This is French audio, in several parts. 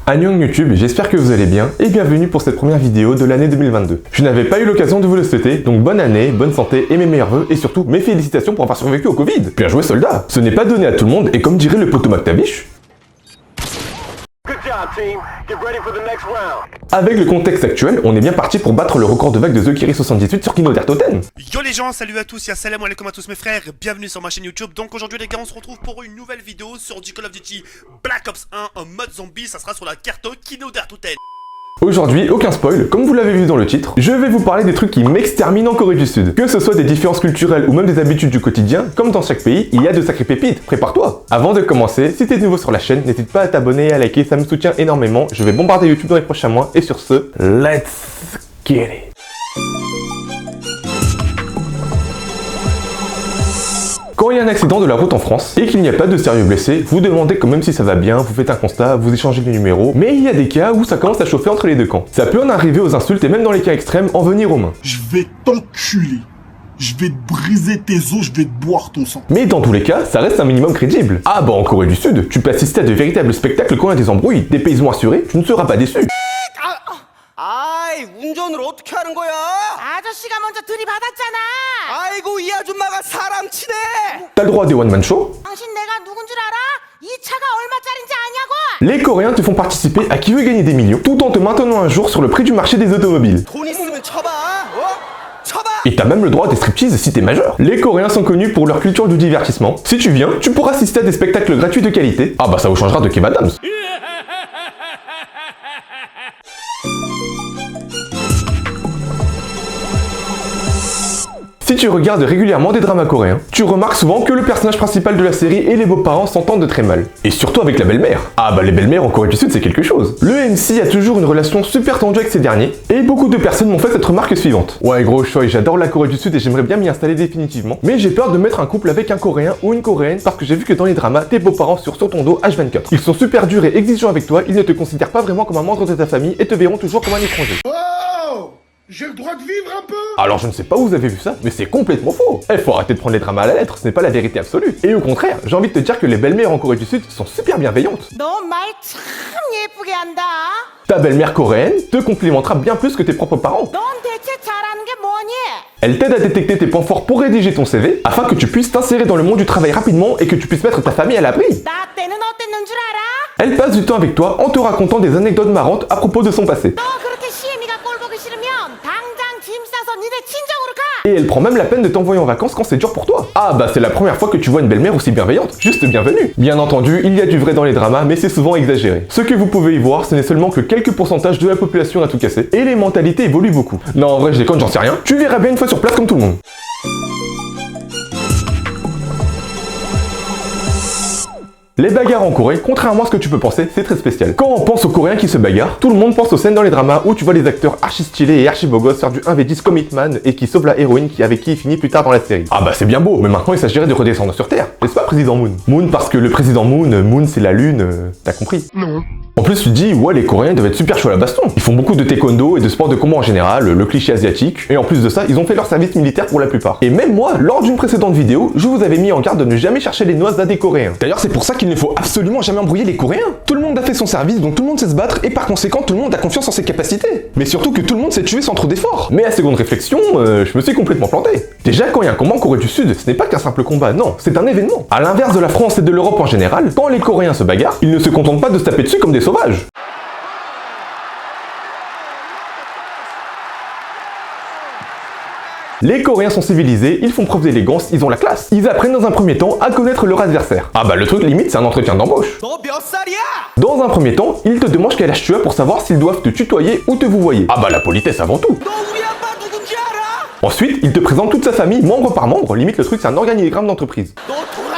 Annyeong YouTube, j'espère que vous allez bien et bienvenue pour cette première vidéo de l'année 2022. Je n'avais pas eu l'occasion de vous le souhaiter, donc bonne année, bonne santé et mes meilleurs vœux et surtout mes félicitations pour avoir survécu au Covid. Bien joué soldat. Ce n'est pas donné à tout le monde et comme dirait le poteau McTavish, avec le contexte actuel, on est bien parti pour battre le record de vague de The Kiri 78 sur Kino der Toten. Yo les gens, salut à tous et assalamu alaikum à tous mes frères, bienvenue sur ma chaîne YouTube. Donc aujourd'hui les gars, on se retrouve pour une nouvelle vidéo sur du Call of Duty Black Ops 1 en mode zombie, ça sera sur la carte Kino der Toten. Aujourd'hui, aucun spoil, comme vous l'avez vu dans le titre, je vais vous parler des trucs qui m'exterminent en Corée du Sud. Que ce soit des différences culturelles ou même des habitudes du quotidien, comme dans chaque pays, il y a de sacrées pépites, prépare-toi. Avant de commencer, si t'es nouveau sur la chaîne, n'hésite pas à t'abonner et à liker, ça me soutient énormément. Je vais bombarder YouTube dans les prochains mois, et sur ce, let's get it. Quand il y a un accident de la route en France et qu'il n'y a pas de sérieux blessés, vous demandez quand même si ça va bien, vous faites un constat, vous échangez les numéros, mais il y a des cas où ça commence à chauffer entre les deux camps. Ça peut en arriver aux insultes et même dans les cas extrêmes, en venir aux mains. Je vais t'enculer. Je vais te briser tes os, je vais te boire ton sang. Mais dans tous les cas, ça reste un minimum crédible. Ah bah en Corée du Sud, tu peux assister à de véritables spectacles quand il y a des embrouilles, des paysans assurés, tu ne seras pas déçu. 아이 운전을 어떻게 하는 거야? 아저씨가 먼저 들이받았잖아. 아이고 이 아줌마가 사람 치네. T'as le droit à des one-man show. 당신 내가 누군 줄 알아? 이 차가 얼마짜린지 아냐고? Les Coréens te font participer à Qui veut gagner des millions, tout en te maintenant un jour sur le prix du marché des automobiles. 돈 있으면 쳐봐. 쳐봐. Et t'as même le droit à des striptease si t'es majeur. Les Coréens sont connus pour leur culture du divertissement. Si tu viens, tu pourras assister à des spectacles gratuits de qualité. Ah bah ça vous changera de Kev Adams. Si tu regardes régulièrement des dramas coréens, tu remarques souvent que le personnage principal de la série et les beaux-parents s'entendent très mal. Et surtout avec la belle-mère. Ah bah les belles-mères en Corée du Sud c'est quelque chose. Le MC a toujours une relation super tendue avec ces derniers, et beaucoup de personnes m'ont fait cette remarque suivante. Ouais gros choi, j'adore la Corée du Sud et j'aimerais bien m'y installer définitivement, mais j'ai peur de mettre un couple avec un Coréen ou une Coréenne parce que j'ai vu que dans les dramas, tes beaux-parents sur ton dos H24. Ils sont super durs et exigeants avec toi, ils ne te considèrent pas vraiment comme un membre de ta famille et te verront toujours comme un étranger. J'ai le droit de vivre un peu. Alors je ne sais pas où vous avez vu ça, mais c'est complètement faux. Faut arrêter de prendre les dramas à la lettre, ce n'est pas la vérité absolue. Et au contraire, j'ai envie de te dire que les belles-mères en Corée du Sud sont super bienveillantes. 너 말 참 예쁘게 한다. Ta belle-mère coréenne te complimentera bien plus que tes propres parents. 넌 대체 잘하는 게 뭐니? Elle t'aide à détecter tes points forts pour rédiger ton CV, afin que tu puisses t'insérer dans le monde du travail rapidement et que tu puisses mettre ta famille à l'abri. 나 때는 어땠는 줄 알아? Elle passe du temps avec toi en te racontant des anecdotes marrantes à propos de son passé. 너 그렇게 시애미가 꼴 보기 싫으면 당장 짐 싸서 니네 친정으로 가. Et elle prend même la peine de t'envoyer en vacances quand c'est dur pour toi. Ah bah c'est la première fois que tu vois une belle-mère aussi bienveillante. Juste bienvenue. Bien entendu, il y a du vrai dans les dramas, mais c'est souvent exagéré. Ce que vous pouvez y voir, ce n'est seulement que quelques pourcentages de la population à tout casser, et les mentalités évoluent beaucoup. Non en vrai je déconne, j'en sais rien. Tu verras bien une fois sur place comme tout le monde. Les bagarres en Corée, contrairement à ce que tu peux penser, c'est très spécial. Quand on pense aux Coréens qui se bagarrent, tout le monde pense aux scènes dans les dramas où tu vois les acteurs archi stylés et archi beaux gosses faire du 1v10 comme Hitman et qui sauvent la héroïne avec qui il finit plus tard dans la série. Ah bah c'est bien beau, mais maintenant il s'agirait de redescendre sur Terre. N'est-ce pas président Moon? Moon parce que le président Moon c'est la lune, t'as compris? Non. En plus tu te dis, ouais les Coréens doivent être super chauds à la baston. Ils font beaucoup de taekwondo et de sport de combat en général, le cliché asiatique, et en plus de ça, ils ont fait leur service militaire pour la plupart. Et même moi, lors d'une précédente vidéo, je vous avais mis en garde de ne jamais chercher les noises à des Coréens. D'ailleurs c'est pour ça qu'il ne faut absolument jamais embrouiller les Coréens. Tout le monde a fait son service, donc tout le monde sait se battre, et par conséquent tout le monde a confiance en ses capacités. Mais surtout que tout le monde sait tuer sans trop d'efforts. Mais à seconde réflexion, je me suis complètement planté. Déjà quand il y a un combat en Corée du Sud, ce n'est pas qu'un simple combat, non, c'est un événement. À l'inverse de la France et de l'Europe en général, quand les Coréens se bagarrent, ils ne se contentent pas de se taper dessus comme des sauvages. Les Coréens sont civilisés, ils font preuve d'élégance, ils ont la classe. Ils apprennent dans un premier temps à connaître leur adversaire. Ah bah le truc limite c'est un entretien d'embauche. 너 몇 살이야? Dans un premier temps, ils te demandent quel âge tu as pour savoir s'ils doivent te tutoyer ou te vouvoyer. Ah bah la politesse avant tout. 너 우리 아빠 누군지 알아? Ensuite, il te présente toute sa famille, membre par membre, limite le truc c'est un organigramme d'entreprise. 너 돌았니?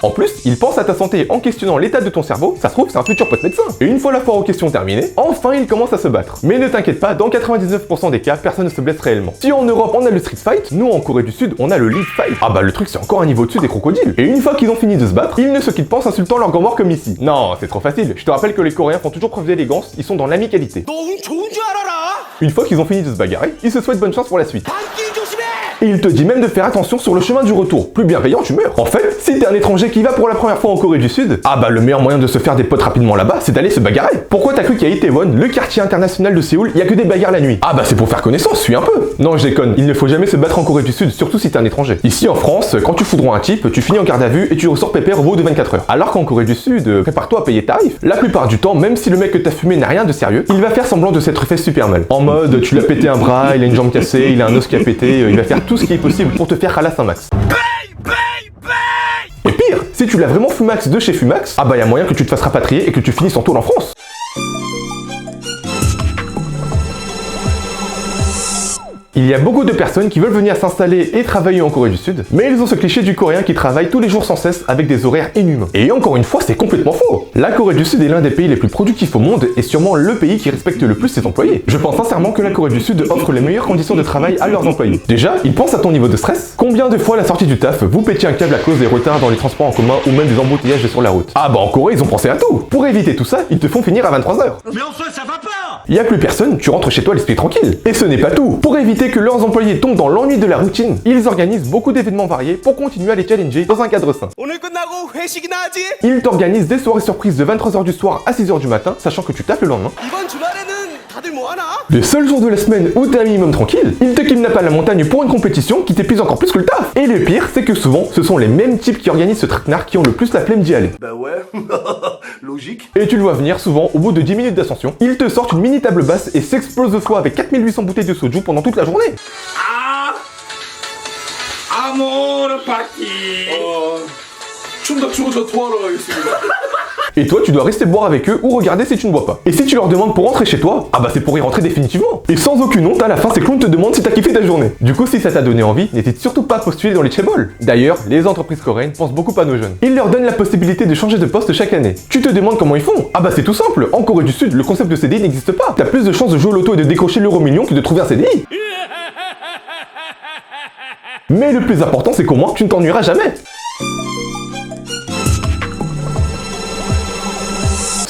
En plus, il pense à ta santé en questionnant l'état de ton cerveau, ça se trouve c'est un futur pote médecin. Et une fois la foire aux questions terminée, enfin il commence à se battre. Mais ne t'inquiète pas, dans 99% des cas, personne ne se blesse réellement. Si en Europe on a le street fight, nous en Corée du Sud on a le lead fight. Ah bah le truc c'est encore un niveau au-dessus des crocodiles. Et une fois qu'ils ont fini de se battre, ils ne se quittent pas en s'insultant leur grand-mort comme ici. Non, c'est trop facile. Je te rappelle que les Coréens font toujours preuve d'élégance, ils sont dans l'amicalité. 너 운 좋은 줄 알아라. Une fois qu'ils ont fini de se bagarrer, ils se souhaitent bonne chance pour la suite. 단길 조심해. Et il te dit même de faire attention sur le chemin du retour. Plus bienveillant, tu meurs. En fait, si t'es un étranger qui va pour la première fois en Corée du Sud, ah bah le meilleur moyen de se faire des potes rapidement là-bas, c'est d'aller se bagarrer. Pourquoi t'as cru qu'à Itaewon, le quartier international de Séoul, il y a que des bagarres la nuit? Ah bah c'est pour faire connaissance, suis un peu. Non, je déconne, il ne faut jamais se battre en Corée du Sud, surtout si t'es un étranger. Ici en France, quand tu foudroies un type, tu finis en garde à vue et tu ressors pépère au bout de 24 heures. Alors qu'en Corée du Sud, prépare-toi à payer tarif. La plupart du temps, même si le mec que t'as fumé n'a rien de sérieux, il va faire semblant de s'être fait super mal. En mode, tu l'as pété un bras, il a une jambe cassée, il a un os qui a pété, il va faire tout ce qui est possible pour te faire ralasse un max. Et pire, si tu l'as vraiment fumax de chez Fumax, ah bah y a moyen que tu te fasses rapatrier et que tu finisses en tôle en France. Il y a beaucoup de personnes qui veulent venir s'installer et travailler en Corée du Sud, mais ils ont ce cliché du coréen qui travaille tous les jours sans cesse avec des horaires inhumains. Et encore une fois, c'est complètement faux. La Corée du Sud est l'un des pays les plus productifs au monde et sûrement le pays qui respecte le plus ses employés. Je pense sincèrement que la Corée du Sud offre les meilleures conditions de travail à leurs employés. Déjà, ils pensent à ton niveau de stress. Combien de fois à la sortie du taf, vous pétiez un câble à cause des retards dans les transports en commun ou même des embouteillages sur la route? Ah bah en Corée, ils ont pensé à tout. Pour éviter tout ça, ils te font finir à 23 h. Mais enfin, ça va pas! Y a plus personne, tu rentres chez toi l'esprit tranquille. Et ce n'est pas tout. Pour éviter que leurs employés tombent dans l'ennui de la routine, ils organisent beaucoup d'événements variés pour continuer à les challenger dans un cadre sain. 오늘 끝나고 회식이나 하지? Ils t'organisent des soirées surprises de 23 h du soir à 6 h du matin, sachant que tu taffes le lendemain. 이번 주말에는 다들 뭐 하나? Le seul jour de la semaine où t'es un minimum tranquille, ils te kidnappent à la montagne pour une compétition qui t'épuise encore plus que le taf. Et le pire, c'est que souvent, ce sont les mêmes types qui organisent ce traquenard qui ont le plus la flemme d'y aller. Bah ouais, logique. Et tu le vois venir souvent, au bout de 10 minutes d'ascension, ils te sortent une mini table basse et s'explosent de foi avec 4800 bouteilles de soju pendant toute la journée. 아모르 파티. 춤도 추고 저 토하러 가겠습니다. Et toi, tu dois rester boire avec eux ou regarder si tu ne bois pas. Et si tu leur demandes pour rentrer chez toi, ah bah c'est pour y rentrer définitivement. Et sans aucune honte, à la fin, ces clowns te demandent si t'as kiffé ta journée. Du coup, si ça t'a donné envie, n'hésite surtout pas à postuler dans les chaebols. D'ailleurs, les entreprises coréennes pensent beaucoup à nos jeunes. Ils leur donnent la possibilité de changer de poste chaque année. Tu te demandes comment ils font? Ah bah c'est tout simple. En Corée du Sud, le concept de CDI n'existe pas. T'as plus de chances de jouer au loto et de décrocher l'euro million que de trouver un CDI. Mais le plus important, c'est qu'au moins, tu ne t'ennuieras jamais.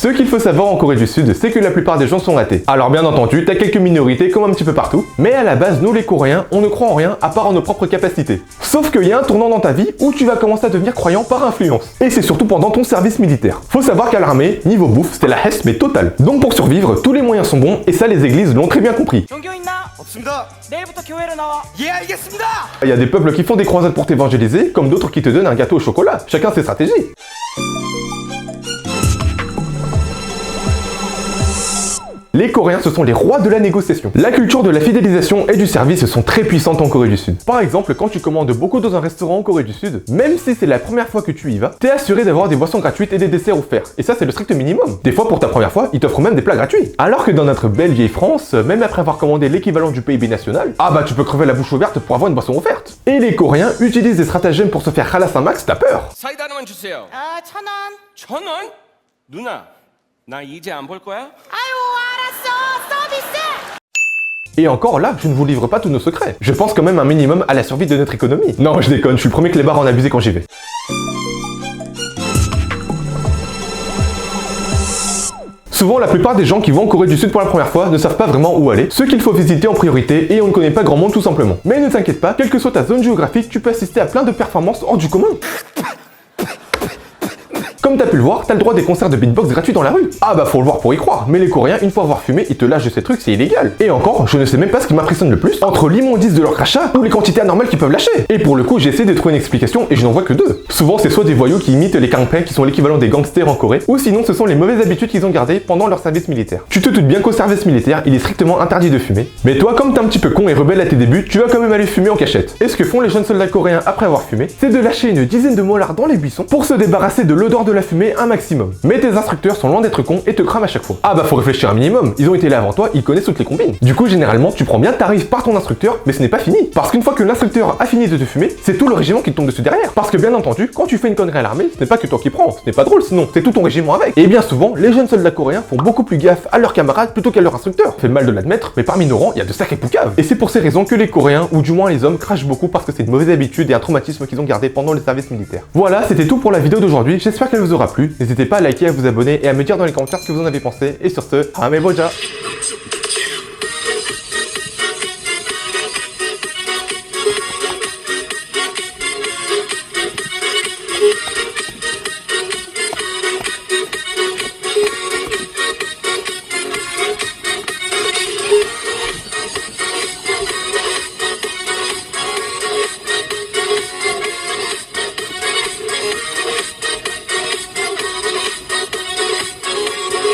Ce qu'il faut savoir en Corée du Sud, c'est que la plupart des gens sont athées. Alors bien entendu, t'as quelques minorités comme un petit peu partout, mais à la base, nous les Coréens, on ne croit en rien à part en nos propres capacités. Sauf qu'il y a un tournant dans ta vie où tu vas commencer à devenir croyant par influence. Et c'est surtout pendant ton service militaire. Faut savoir qu'à l'armée, niveau bouffe, c'était la hesse mais totale. Donc pour survivre, tous les moyens sont bons et ça les églises l'ont très bien compris. 종교 있나? 없습니다. 내일부터 교회로 나와. 예, 알겠습니다. Il y a des peuples qui font des croisades pour t'évangéliser, comme d'autres qui te donnent un gâteau au chocolat. Chacun ses stratégies. Les Coréens, ce sont les rois de la négociation. La culture de la fidélisation et du service sont très puissantes en Corée du Sud. Par exemple, quand tu commandes beaucoup dans un restaurant en Corée du Sud, même si c'est la première fois que tu y vas, t'es assuré d'avoir des boissons gratuites et des desserts offerts. Et ça, c'est le strict minimum. Des fois, pour ta première fois, ils t'offrent même des plats gratuits. Alors que dans notre belle vieille France, même après avoir commandé l'équivalent du PIB national, ah bah tu peux crever la bouche ouverte pour avoir une boisson offerte. Et les Coréens utilisent des stratagèmes pour se faire ralasse un max, t'as peur. 사이다 하나만 주세요. 1,000원. 1,000원? 누나, 나 이제 안 볼 거야? 아유 알았어 서비스. Et encore là, je ne vous livre pas tous nos secrets. Je pense quand même un minimum à la survie de notre économie. Non, je déconne, je suis le premier que les bars en abuser quand j'y vais. Souvent, la plupart des gens qui vont en Corée du Sud pour la première fois ne savent pas vraiment où aller, ce qu'il faut visiter en priorité et on ne connaît pas grand monde tout simplement. Mais ne t'inquiète pas, quelle que soit ta zone géographique, tu peux assister à plein de performances hors du commun. Comme t'as pu le voir, t'as le droit des concerts de beatbox gratuits dans la rue. Ah bah faut le voir pour y croire, mais les Coréens, une fois avoir fumé, ils te lâchent de ces trucs, c'est illégal. Et encore, je ne sais même pas ce qui m'impressionne le plus, entre l'immondice de leur crachat ou les quantités anormales qu'ils peuvent lâcher. Et pour le coup, j'ai essayé de trouver une explication et je n'en vois que deux. Souvent, c'est soit des voyous qui imitent les gangpeng qui sont l'équivalent des gangsters en Corée, ou sinon ce sont les mauvaises habitudes qu'ils ont gardées pendant leur service militaire. Tu te doutes bien qu'au service militaire, il est strictement interdit de fumer. Mais toi, comme t'es un petit peu con et rebelle à tes débuts, tu vas quand même aller fumer en cachette. Et ce que font les jeunes soldats coréens après avoir fumé, c'est de lâcher une dizaine de molars dans les buissons pour se débarrasser de l'odeur de la fumée un maximum. Mais tes instructeurs sont loin d'être cons et te crament à chaque fois. Ah bah faut réfléchir un minimum, ils ont été là avant toi, ils connaissent toutes les combines. Du coup généralement tu prends bien le tarif par ton instructeur, mais ce n'est pas fini. Parce qu'une fois que l'instructeur a fini de te fumer, c'est tout le régiment qui te tombe dessus derrière. Parce que bien entendu, quand tu fais une connerie à l'armée, ce n'est pas que toi qui prends, ce n'est pas drôle sinon, c'est tout ton régiment avec. Et bien souvent, les jeunes soldats coréens font beaucoup plus gaffe à leurs camarades plutôt qu'à leur instructeur. Fait mal de l'admettre, mais parmi nos rangs, il y a de sacrés poucaves. Et c'est pour ces raisons que les Coréens, ou du moins les hommes, crachent beaucoup parce que c'est une mauvaise habitude et un traumatisme qu'ils ont gardé pendant le service militaire. Voilà, c'était tout pour la vidéo d'aujourd'hui, j'espère qu'elle vous aura plu. N'hésitez pas à liker, à vous abonner et à me dire dans les commentaires ce que vous en avez pensé. Et sur ce, Hameboja!